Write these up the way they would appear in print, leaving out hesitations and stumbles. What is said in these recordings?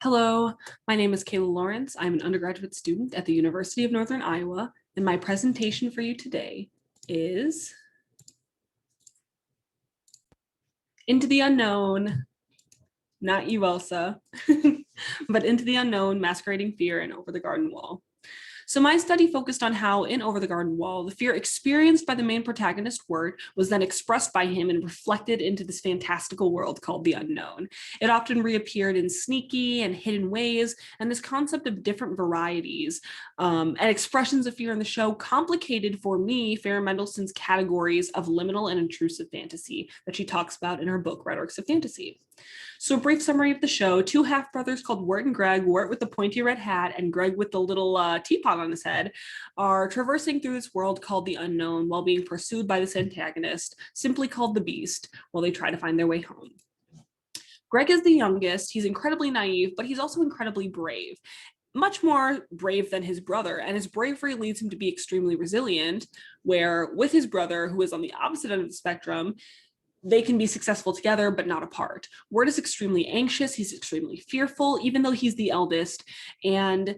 Hello, my name is Kayla Lawrence. I'm an undergraduate student at the University of Northern Iowa, and my presentation for you today is Into the Unknown, not you, Elsa, but Into the Unknown, Masquerading Fear and Over the Garden Wall. So my study focused on how in Over the Garden Wall, the fear experienced by the main protagonist, Wirt, was then expressed by him and reflected into this fantastical world called the unknown. It often reappeared in sneaky and hidden ways, and this concept of different varieties and expressions of fear in the show complicated for me Farah Mendelssohn's categories of liminal and intrusive fantasy that she talks about in her book, Rhetorics of Fantasy. So a brief summary of the show: two half-brothers called Wirt and Greg, Wirt with the pointy red hat and Greg with the little teapot on his head, are traversing through this world called the unknown while being pursued by this antagonist, simply called the Beast, while they try to find their way home. Greg is the youngest. He's incredibly naive, but he's also incredibly brave. Much more brave than his brother, and his bravery leads him to be extremely resilient, where with his brother, who is on the opposite end of the spectrum, they can be successful together, but not apart. Wirt is extremely anxious. He's extremely fearful, even though he's the eldest. And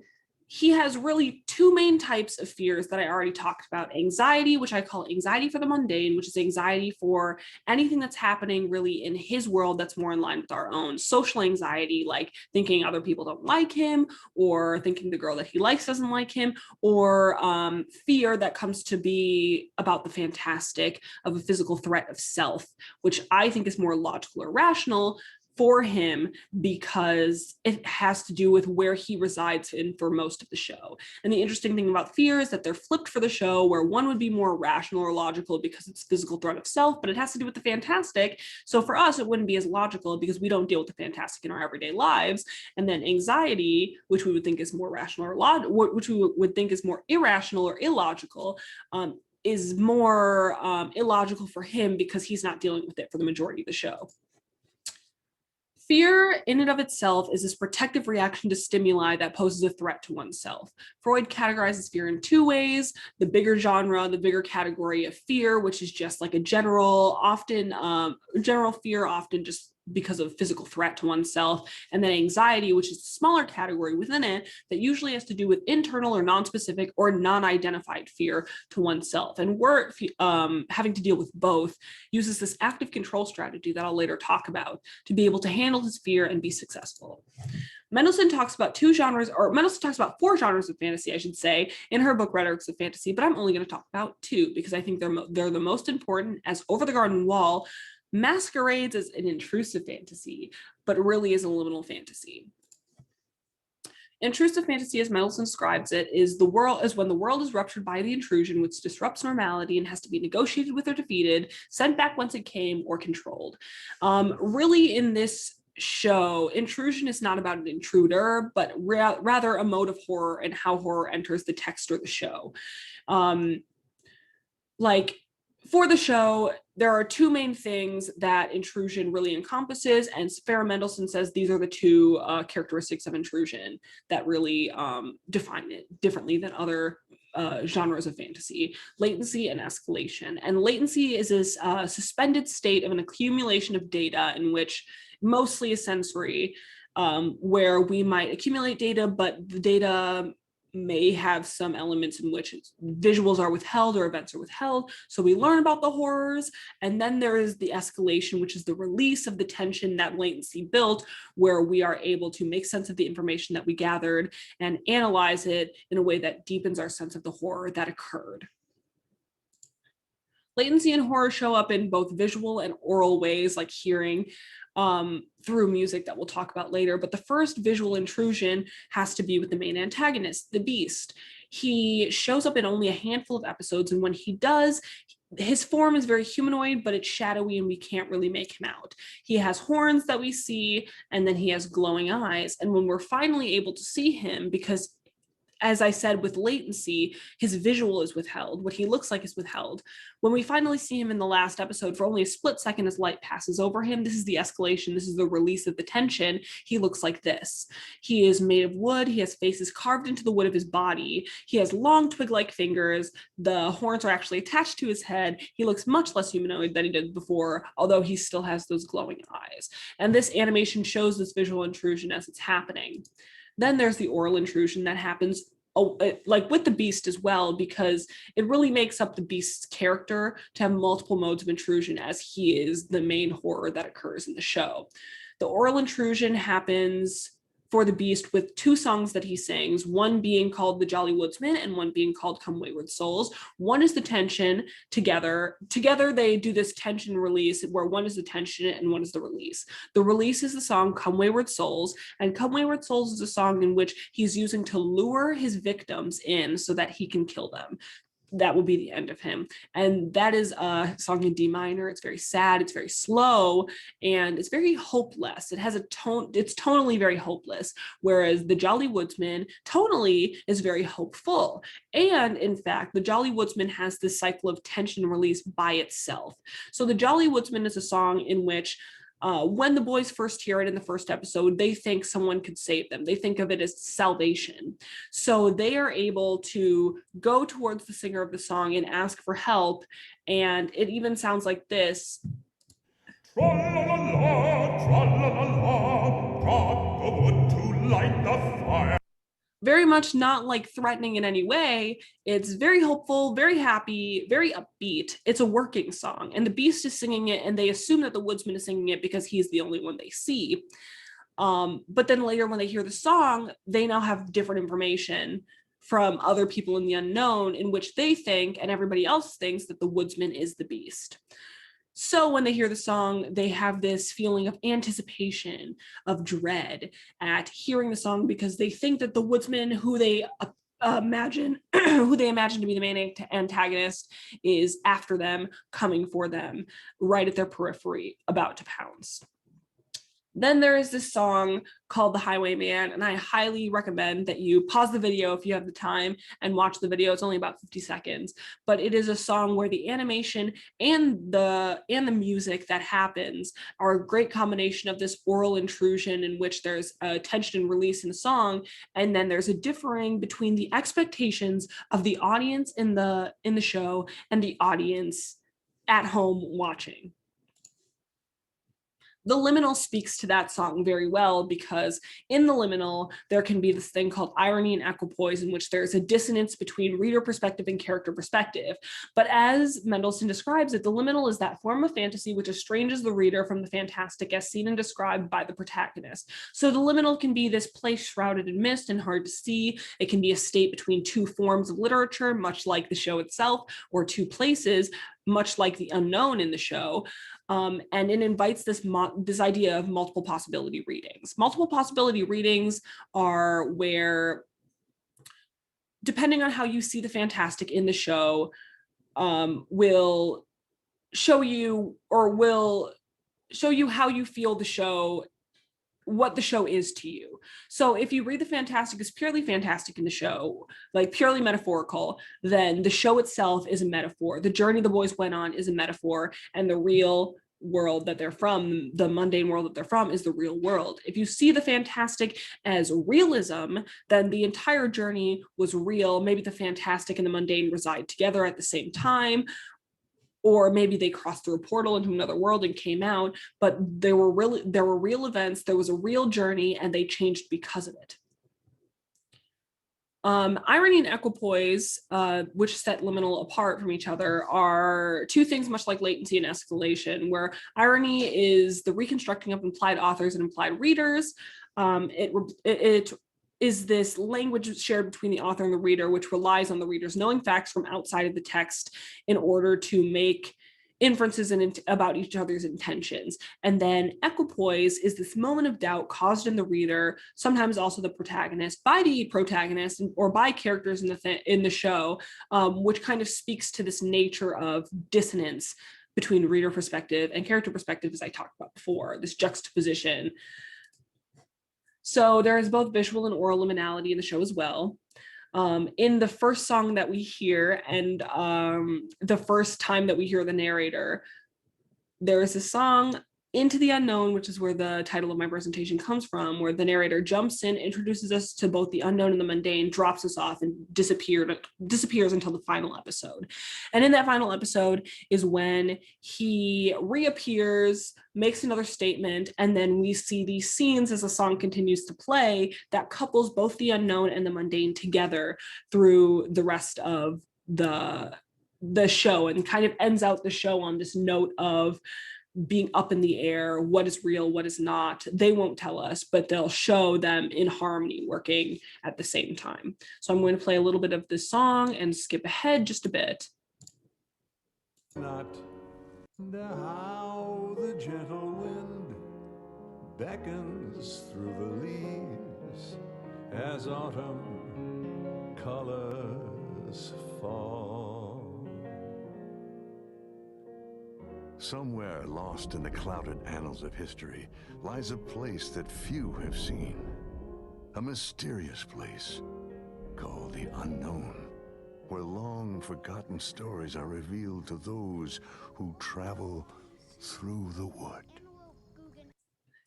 he has really two main types of fears that I already talked about: anxiety, which I call anxiety for the mundane, which is anxiety for anything that's happening really in his world that's more in line with our own; social anxiety, like thinking other people don't like him, or thinking the girl that he likes doesn't like him, or fear that comes to be about the fantastic of a physical threat of self, which I think is more logical or rational for him because it has to do with where he resides in for most of the show. And the interesting thing about fear is that they're flipped for the show, where one would be more rational or logical because it's physical threat of self, but it has to do with the fantastic. So for us, it wouldn't be as logical because we don't deal with the fantastic in our everyday lives. And then anxiety, which we would think is more rational or which we would think is more irrational or illogical, is more illogical for him because he's not dealing with it for the majority of the show. Fear in and of itself is this protective reaction to stimuli that poses a threat to oneself. Freud categorizes fear in two ways: the bigger genre, the bigger category of fear, which is just like a general fear, often just because of physical threat to oneself, and then anxiety, which is a smaller category within it that usually has to do with internal or non-specific or non-identified fear to oneself. And we're having to deal with both, uses this active control strategy that I'll later talk about to be able to handle his fear and be successful. Mendelssohn talks about four genres of fantasy, I should say, in her book Rhetorics of Fantasy, but I'm only going to talk about two because I think they're the most important, as Over the Garden Wall masquerades as an intrusive fantasy, but really is a liminal fantasy. Intrusive fantasy, as Mendelssohn describes it, is when the world is ruptured by the intrusion, which disrupts normality and has to be negotiated with or defeated, sent back whence it came, or controlled. Really, in this show, intrusion is not about an intruder, but rather a mode of horror and how horror enters the text or the show. For the show, there are two main things that intrusion really encompasses, and Farah Mendelssohn says these are the two characteristics of intrusion that really define it differently than other genres of fantasy: latency and escalation. And latency is this suspended state of an accumulation of data in which mostly is sensory, where we might accumulate data, but the data may have some elements in which visuals are withheld or events are withheld. So we learn about the horrors, and then there is the escalation, which is the release of the tension that latency built, where we are able to make sense of the information that we gathered and analyze it in a way that deepens our sense of the horror that occurred. Latency and horror show up in both visual and oral ways, like hearing, through music that we'll talk about later. But the first visual intrusion has to be with the main antagonist, the Beast. He shows up in only a handful of episodes, and when he does, his form is very humanoid, but it's shadowy and we can't really make him out. He has horns that we see, and then he has glowing eyes. And when we're finally able to see him, because as I said, with latency, his visual is withheld. What he looks like is withheld. When we finally see him in the last episode, for only a split second as light passes over him, this is the escalation, this is the release of the tension. He looks like this. He is made of wood. He has faces carved into the wood of his body. He has long twig-like fingers. The horns are actually attached to his head. He looks much less humanoid than he did before, although he still has those glowing eyes. And this animation shows this visual intrusion as it's happening. Then there's the oral intrusion that happens like with the beast as well, because it really makes up the beast's character to have multiple modes of intrusion, as he is the main horror that occurs in the show. The oral intrusion happens for the beast with two songs that he sings, one being called The Jolly Woodsman and one being called Come Wayward Souls. One is the tension together. Together they do this tension release where one is the tension and one is the release. The release is the song Come Wayward Souls, and Come Wayward Souls is a song in which he's using to lure his victims in so that he can kill them. That will be the end of him. And that is a song in D minor. It's very sad, it's very slow, and it's very hopeless. It has a tone, it's tonally very hopeless, whereas the Jolly Woodsman tonally is very hopeful. And in fact, the Jolly Woodsman has this cycle of tension release by itself. So the Jolly Woodsman is a song in which when the boys first hear it in the first episode, they think someone could save them. They think of it as salvation. So they are able to go towards the singer of the song and ask for help. And it even sounds like this. Tra-la-la-la, tra-la-la-la, drop the wood to light the fire. Very much not like threatening in any way. It's very hopeful, very happy, very upbeat. It's a working song, and the beast is singing it, and they assume that the woodsman is singing it because he's the only one they see. But then later when they hear the song, they now have different information from other people in the unknown in which they think, and everybody else thinks, that the woodsman is the beast. So when they hear the song, they have this feeling of anticipation, of dread at hearing the song, because they think that the woodsman who they imagine to be the main antagonist is after them, coming for them, right at their periphery, about to pounce. Then there is this song called The Highwayman, and I highly recommend that you pause the video if you have the time and watch the video. It's only about 50 seconds, but it is a song where the animation and the music that happens are a great combination of this oral intrusion in which there's a tension and release in the song, and then there's a differing between the expectations of the audience in the show and the audience at home watching. The liminal speaks to that song very well, because in the liminal, there can be this thing called irony and equipoise, in which there's a dissonance between reader perspective and character perspective. But as Mendelssohn describes it, the liminal is that form of fantasy which estranges the reader from the fantastic as seen and described by the protagonist. So the liminal can be this place shrouded in mist and hard to see. It can be a state between two forms of literature, much like the show itself, or two places, much like the unknown in the show. And it invites this idea of multiple possibility readings. Multiple possibility readings are where, depending on how you see the fantastic in the show, will show you how you feel the show, what the show is to you. So if you read the fantastic as purely fantastic in the show, like purely metaphorical, then the show itself is a metaphor. The journey the boys went on is a metaphor, and the real world that they're from, the mundane world that they're from, is the real world. If you see the fantastic as realism, then the entire journey was real. Maybe the fantastic and the mundane reside together at the same time, or maybe they crossed through a portal into another world and came out, but there were real events, there was a real journey, and they changed because of it. Irony and equipoise, which set liminal apart from each other, are two things much like latency and escalation, where irony is the reconstructing of implied authors and implied readers. It is this language shared between the author and the reader, which relies on the readers knowing facts from outside of the text in order to make inferences about each other's intentions. And then equipoise is this moment of doubt caused in the reader, sometimes also the protagonist, by the protagonist or by characters in the show, which kind of speaks to this nature of dissonance between reader perspective and character perspective, as I talked about before, this juxtaposition. So there is both visual and oral liminality in the show as well. in the first song that we hear, and the first time that we hear the narrator, there is a song, Into the Unknown, which is where the title of my presentation comes from, where the narrator jumps in, introduces us to both the unknown and the mundane, drops us off, and disappears until the final episode. And in that final episode is when he reappears, makes another statement, and then we see these scenes as the song continues to play that couples both the unknown and the mundane together through the rest of the show, and kind of ends out the show on this note of being up in the air. What is real, what is not? They won't tell us, but they'll show them in harmony working at the same time. So I'm going to play a little bit of this song and skip ahead just a bit. Not how the gentle wind beckons through the leaves as autumn colors fall. Somewhere lost in the clouded annals of history lies a place that few have seen. A mysterious place called the Unknown, where long forgotten stories are revealed to those who travel through the wood.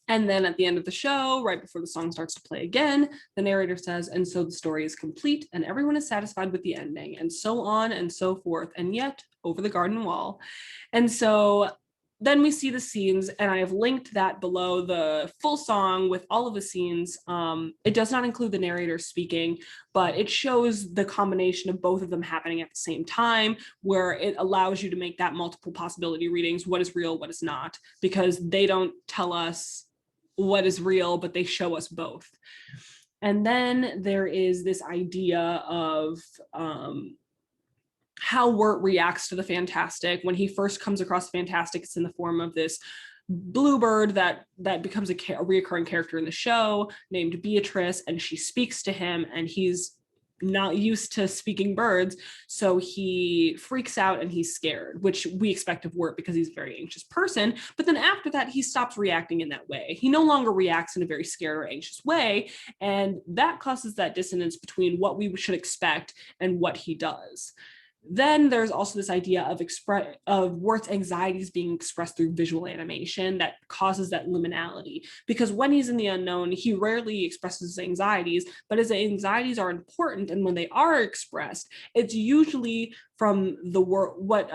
And then at the end of the show, right before the song starts to play again, the narrator says, and so the story is complete and everyone is satisfied with the ending, and so on and so forth, and yet over the garden wall. And so then we see the scenes, and I have linked that below the full song with all of the scenes. It does not include the narrator speaking, but it shows the combination of both of them happening at the same time, where it allows you to make that multiple possibility readings. What is real, what is not, because they don't tell us what is real, but they show us both. And then there is this idea of how Wirt reacts to the fantastic. When he first comes across the fantastic, it's in the form of this bluebird that becomes a reoccurring character in the show named Beatrice, and she speaks to him, and he's not used to speaking birds, so he freaks out and he's scared, which we expect of Wirt because he's a very anxious person. But then after that, he stops reacting in that way. He no longer reacts in a very scared or anxious way, and that causes that dissonance between what we should expect and what he does. Then there's also this idea of Wirt's anxieties being expressed through visual animation that causes that liminality. Because when he's in the unknown, he rarely expresses his anxieties, but his anxieties are important, and when they are expressed, it's usually from the world, what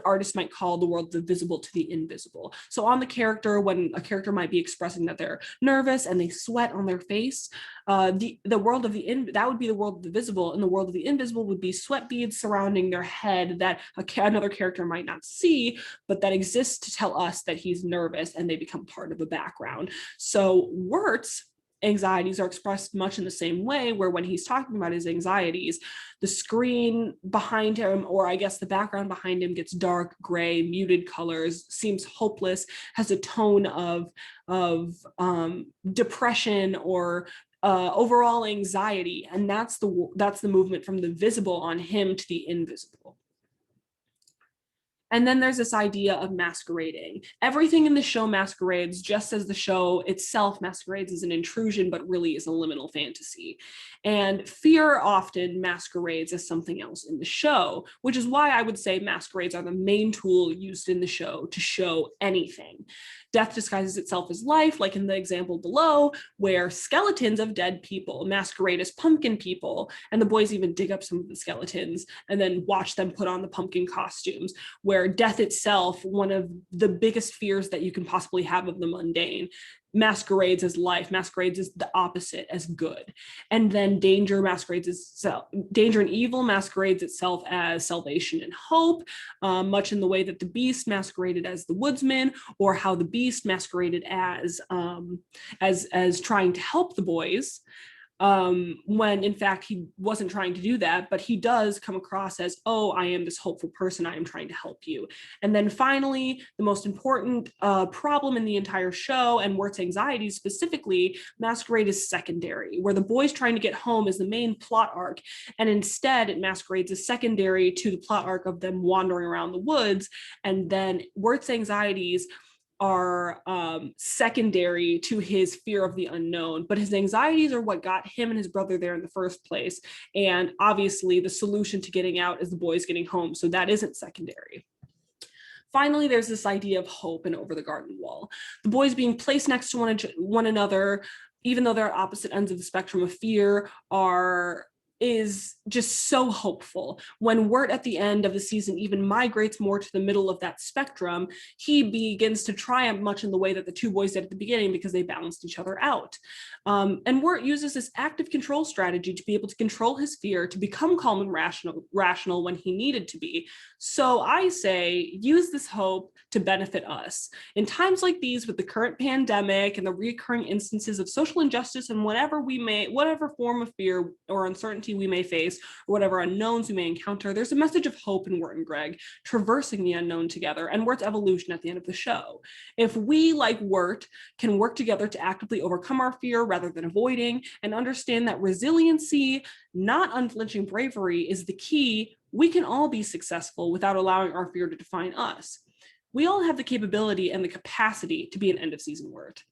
artists might call the world of the visible to the invisible. So on the character, when a character might be expressing that they're nervous and they sweat on their face, the world of that would be the world of the visible, and the world of the invisible would be sweat beads surrounding their head that another character might not see, but that exists to tell us that he's nervous, and they become part of the background. So Wirt's anxieties are expressed much in the same way, where when he's talking about his anxieties, the screen behind him, or I guess the background behind him, gets dark, gray, muted colors, seems hopeless, has a tone of depression or overall anxiety, and that's the movement from the visible on him to the invisible. And then there's this idea of masquerading. Everything in the show masquerades, just as the show itself masquerades as an intrusion, but really is a liminal fantasy. And fear often masquerades as something else in the show, which is why I would say masquerades are the main tool used in the show to show anything. Death disguises itself as life, like in the example below, where skeletons of dead people masquerade as pumpkin people, and the boys even dig up some of the skeletons and then watch them put on the pumpkin costumes, where death itself, one of the biggest fears that you can possibly have of the mundane, masquerades as life, masquerades as the opposite, as good. And then danger and evil masquerades itself as salvation and hope, much in the way that the beast masqueraded as the woodsman, or how the beast masqueraded as trying to help the boys, when in fact he wasn't trying to do that, but he does come across as, oh, I am this hopeful person, I am trying to help you. And then finally, the most important problem in the entire show, and Wirt's anxieties specifically, masquerade as secondary, where the boys trying to get home is the main plot arc, and instead it masquerades as secondary to the plot arc of them wandering around the woods. And then Wirt's anxieties are secondary to his fear of the unknown, but his anxieties are what got him and his brother there in the first place. And obviously the solution to getting out is the boys getting home, so that isn't secondary. Finally, there's this idea of hope in Over the Garden Wall. The boys being placed next to one another, even though they're at opposite ends of the spectrum of fear, is just so hopeful. When Wirt at the end of the season even migrates more to the middle of that spectrum, he begins to triumph much in the way that the two boys did at the beginning because they balanced each other out. And Wirt uses this active control strategy to be able to control his fear, to become calm and rational when he needed to be. So I say, use this hope to benefit us. In times like these, with the current pandemic and the recurring instances of social injustice and whatever form of fear or uncertainty we may face, or whatever unknowns we may encounter, there's a message of hope in Wirt and Greg traversing the unknown together, and Wirt's evolution at the end of the show. If we, like Wirt, can work together to actively overcome our fear rather than avoiding, and understand that resiliency, not unflinching bravery, is the key, we can all be successful without allowing our fear to define us. We all have the capability and the capacity to be an end of season Wirt.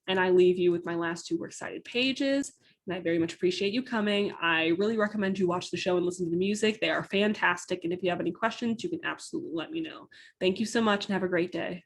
And I leave you with my last two works cited pages. And I very much appreciate you coming. I really recommend you watch the show and listen to the music. They are fantastic. And if you have any questions, you can absolutely let me know. Thank you so much and have a great day.